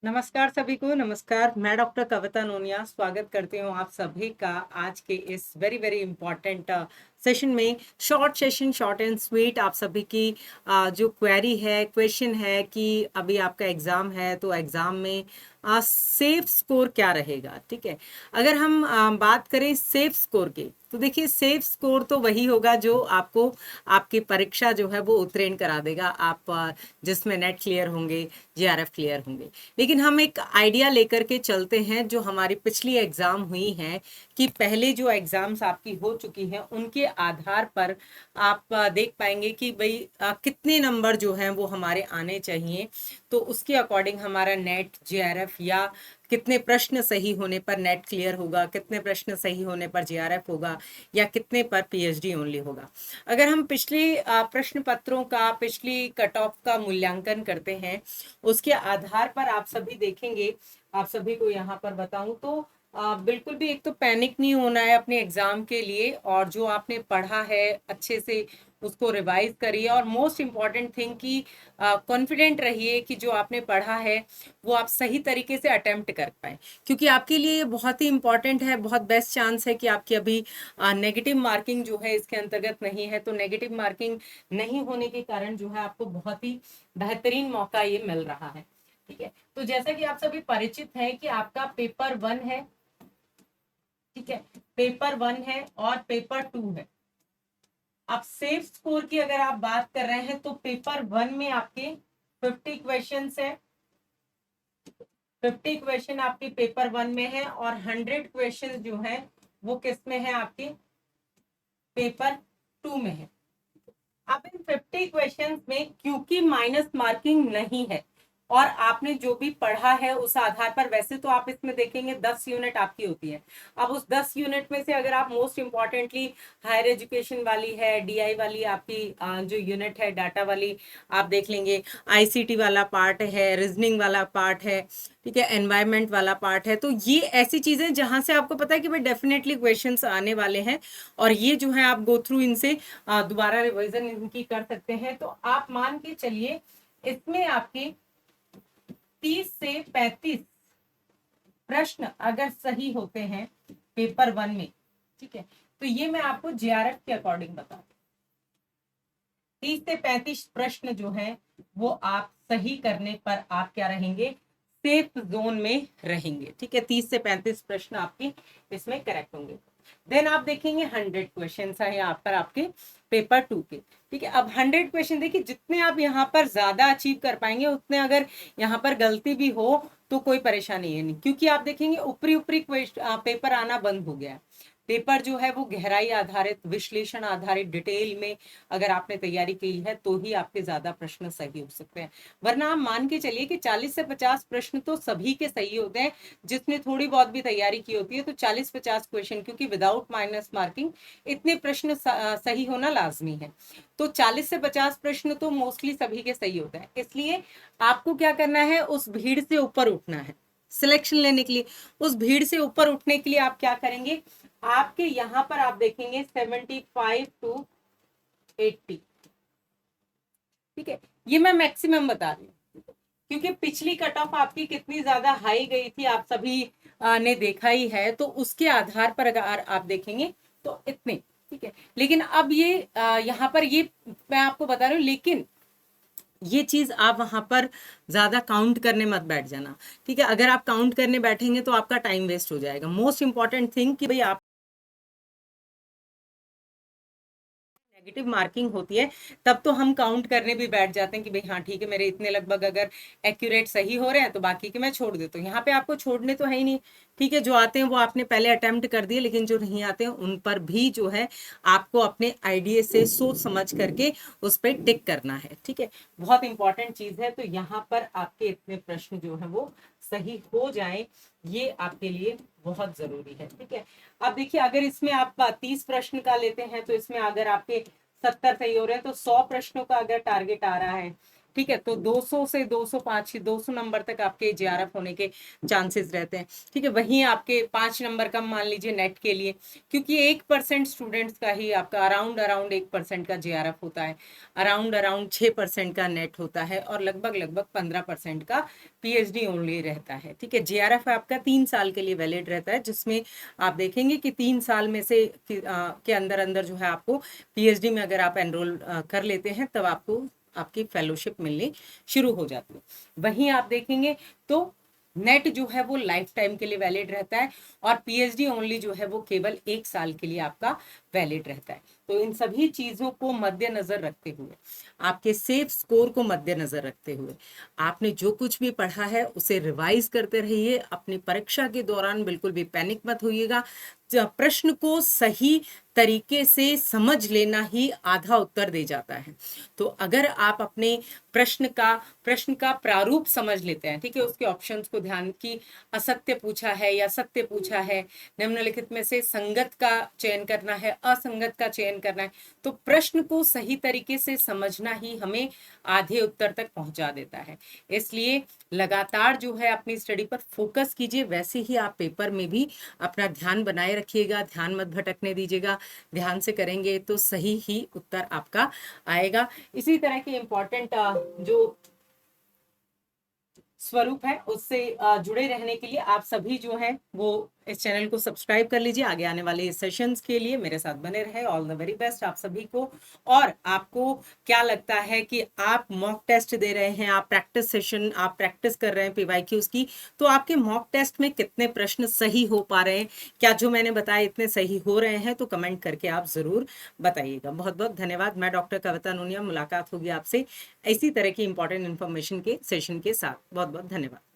नमस्कार सभी को। नमस्कार, मैं डॉक्टर कविता नोनिया स्वागत करती हूँ आप सभी का आज के इस वेरी वेरी इंपॉर्टेंट सेशन में। Short session, short and sweet. आप सभी की जो क्वेरी है, क्वेश्चन है कि अभी आपका एग्जाम है तो एग्जाम में सेफ स्कोर क्या रहेगा। ठीक है, अगर हम बात करें सेफ स्कोर की, तो देखिए सेफ स्कोर तो वही होगा जो आपको आपकी परीक्षा जो है वो उत्तीर्ण करा देगा, आप जिसमें नेट क्लियर होंगे, जीआरएफ क्लियर होंगे। लेकिन हम एक आइडिया लेकर के चलते हैं जो हमारी पिछली एग्जाम हुई है कि पहले जो एग्जाम्स आपकी हो चुकी हैं उनके आधार पर आप देख पाएंगे कि भाई कितने नंबर जो हैं वो हमारे आने चाहिए। तो उसके अकॉर्डिंग हमारा नेट, जीआरएफ या कितने प्रश्न सही होने पर नेट क्लियर होगा, कितने प्रश्न सही होने पर जीआरएफ होगा या कितने पर पीएचडी ओनली होगा। अगर हम पिछले प्रश्न पत्रों का, पिछली कट ऑफ का मूल्यांकन करते हैं, उसके आधार पर आप सभी देखेंगे, आप सभी को यहाँ पर बताऊं तो बिल्कुल भी एक तो पैनिक नहीं होना है अपने एग्जाम के लिए, और जो आपने पढ़ा है अच्छे से उसको रिवाइज करिए। और मोस्ट इम्पॉर्टेंट थिंग कि कॉन्फिडेंट रहिए कि जो आपने पढ़ा है वो आप सही तरीके से अटेम्प्ट कर पाए, क्योंकि आपके लिए ये बहुत ही इंपॉर्टेंट है। बहुत बेस्ट चांस है कि आपकी अभी नेगेटिव मार्किंग जो है इसके अंतर्गत नहीं है, तो नेगेटिव मार्किंग नहीं होने के कारण जो है आपको बहुत ही बेहतरीन मौका ये मिल रहा है। ठीक है, तो जैसा कि आप सभी परिचित हैं कि आपका पेपर 1 है, ठीक है, पेपर 1 है और पेपर 2 है। अब सेफ स्कोर की अगर आप बात कर रहे हैं तो पेपर 1 में आपके 50 क्वेश्चंस है, 50 क्वेश्चन आपके पेपर 1 में है, और 100 क्वेश्चन जो है वो किस में है, आपके पेपर 2 में है। अब इन 50 क्वेश्चंस में क्योंकि माइनस मार्किंग नहीं है और आपने जो भी पढ़ा है उस आधार पर, वैसे तो आप इसमें देखेंगे 10 यूनिट आपकी होती है। अब उस 10 यूनिट में से अगर आप मोस्ट इंपॉर्टेंटली हायर एजुकेशन वाली है, डीआई वाली आपकी जो यूनिट है, डाटा वाली आप देख लेंगे, आईसीटी वाला पार्ट है, रीजनिंग वाला पार्ट है, ठीक है, एनवायरमेंट वाला पार्ट है, तो ये ऐसी चीजें जहां से आपको पता है कि भाई डेफिनेटली क्वेश्चंस आने वाले हैं और ये जो है आप गो थ्रू इनसे दोबारा रिवीजन इनकी कर सकते हैं। तो आप मान के चलिए इसमें आपके 30 से 35 प्रश्न अगर सही होते हैं पेपर 1 में, ठीक है, तो ये मैं आपको जीआरएफ के अकॉर्डिंग बता दूं, 30 से 35 प्रश्न जो है वो आप सही करने पर आप क्या रहेंगे, सेफ जोन में रहेंगे। ठीक है, 30 से 35 प्रश्न आपके इसमें करेक्ट होंगे। देन आप देखेंगे 100 क्वेश्चन है यहाँ पर आपके पेपर 2 के। ठीक है, अब 100 क्वेश्चन देखिए, जितने आप यहाँ पर ज्यादा अचीव कर पाएंगे उतने अगर यहाँ पर गलती भी हो तो कोई परेशानी है नहीं, क्योंकि आप देखेंगे ऊपरी ऊपरी पेपर आना बंद हो गया है। पेपर जो है वो गहराई आधारित, विश्लेषण आधारित, डिटेल में अगर आपने तैयारी की है तो ही आपके ज्यादा प्रश्न सही हो सकते हैं। वरना आप मान के चलिए कि 40 से 50 प्रश्न तो सभी के सही होते हैं, जिसने थोड़ी बहुत भी तैयारी की होती है। तो 40-50 क्वेश्चन, क्योंकि विदाउट माइनस मार्किंग इतने प्रश्न सही होना लाजमी है, तो 40 से 50 प्रश्न तो मोस्टली सभी के सही होते हैं। इसलिए आपको क्या करना है, उस भीड़ से ऊपर उठना है सिलेक्शन लेने के लिए। उस भीड़ से ऊपर उठने के लिए आप क्या करेंगे, आपके यहाँ पर आप देखेंगे 75 to 80। ठीक है, ये मैं मैक्सिमम बता रही हूँ, क्योंकि पिछली कट ऑफ आपकी कितनी ज्यादा हाई गई थी आप सभी ने देखा ही है, तो उसके आधार पर अगर आप देखेंगे तो इतने। ठीक है, लेकिन अब ये यहाँ पर ये मैं आपको बता रही हूँ, लेकिन ये चीज आप वहां पर ज्यादा काउंट करने मत बैठ जाना। ठीक है, अगर आप काउंट करने बैठेंगे तो आपका टाइम वेस्ट हो जाएगा। मोस्ट इंपॉर्टेंट थिंग कि भाई आप नेगेटिव मार्किंग होती है तब तो हम काउंट करने भी बैठ जाते हैं कि भाई हाँ ठीक है, मेरे इतने लगभग अगर एक्यूरेट सही हो रहे हैं तो बाकी के मैं छोड़ देता हूँ। यहाँ पे आपको छोड़ने तो है ही नहीं। ठीक है, जो आते हैं वो आपने पहले अटेम्प्ट कर दिए, लेकिन जो नहीं आते हैं उन पर भी जो है आपको अपने आइडिया से सोच समझ करके उस पर टिक करना है। ठीक है, बहुत इंपॉर्टेंट चीज है। तो यहाँ पर आपके इतने प्रश्न जो है वो सही हो जाए, ये आपके लिए बहुत जरूरी है। ठीक है, अब देखिए अगर इसमें आप 30 प्रश्न का लेते हैं तो इसमें अगर आपके 70 सही हो रहे हैं तो 100 प्रश्नों का अगर टारगेट आ रहा है, ठीक है, तो 200 से 205 200 नंबर तक आपके जेआरएफ होने के चांसेस रहते हैं। ठीक है, वहीं आपके 5 नंबर कम मान लीजिए नेट के लिए, क्योंकि 1% स्टूडेंट्स का ही आपका अराउंड 1% का जेआरएफ होता है, अराउंड 6% का नेट होता है, और लगभग 15% का पीएचडी ओनली रहता है। ठीक है, जेआरएफ आपका 3 साल के लिए वैलिड रहता है, जिसमें आप देखेंगे कि 3 साल में से के अंदर जो है आपको पीएचडी में अगर आप एनरोल कर लेते हैं तब आपको आपकी फेलोशिप मिलनी शुरू हो जाती है। वहीं आप देखेंगे तो नेट जो है वो लाइफ टाइम के लिए वैलिड रहता है, और पीएचडी ओनली जो है वो केवल 1 साल के लिए आपका वैलिड रहता है। तो इन सभी चीजों को मद्देनजर रखते हुए, आपके सेफ स्कोर को मद्देनजर रखते हुए, आपने जो कुछ भी पढ़ा है उसे रिवाइज करते रहिए। अपनी परीक्षा के दौरान बिल्कुल भी पैनिक मत होइएगा। प्रश्न को सही तरीके से समझ लेना ही आधा उत्तर दे जाता है। तो अगर आप अपने प्रश्न का प्रारूप समझ लेते हैं, ठीक है, उसके ऑप्शंस को ध्यान की असत्य पूछा है या सत्य पूछा है, निम्नलिखित में से संगत का चयन करना है, असंगत का चयन करना है, तो प्रश्न को सही तरीके से समझना ही हमें आधे उत्तर तक पहुंचा देता है। इसलिए लगातार जो है अपनी स्टडी पर फोकस कीजिए, वैसे ही आप पेपर में भी अपना ध्यान बनाए रखिएगा, ध्यान मत भटकने दीजिएगा। ध्यान से करेंगे तो सही ही उत्तर आपका आएगा। इसी तरह के इंपॉर्टेंट जो स्वरूप है उससे जुड़े रहने के लिए आप सभी जो है वो इस चैनल को सब्सक्राइब कर लीजिए। आगे आने वाले सेशंस के लिए मेरे साथ बने रहे। ऑल द वेरी बेस्ट आप सभी को। और आपको क्या लगता है कि आप मॉक टेस्ट दे रहे हैं, आप प्रैक्टिस सेशन आप प्रैक्टिस कर रहे हैं पीवाईक्यूज की, तो आपके मॉक टेस्ट में कितने प्रश्न सही हो पा रहे हैं, क्या जो मैंने बताया इतने सही हो रहे हैं, तो कमेंट करके आप जरूर बताइएगा। बहुत बहुत धन्यवाद। मैं डॉक्टर कविता नूनिया, मुलाकात होगी आपसे इसी तरह की इंपॉर्टेंट इन्फॉर्मेशन के सेशन के साथ। बहुत बहुत धन्यवाद।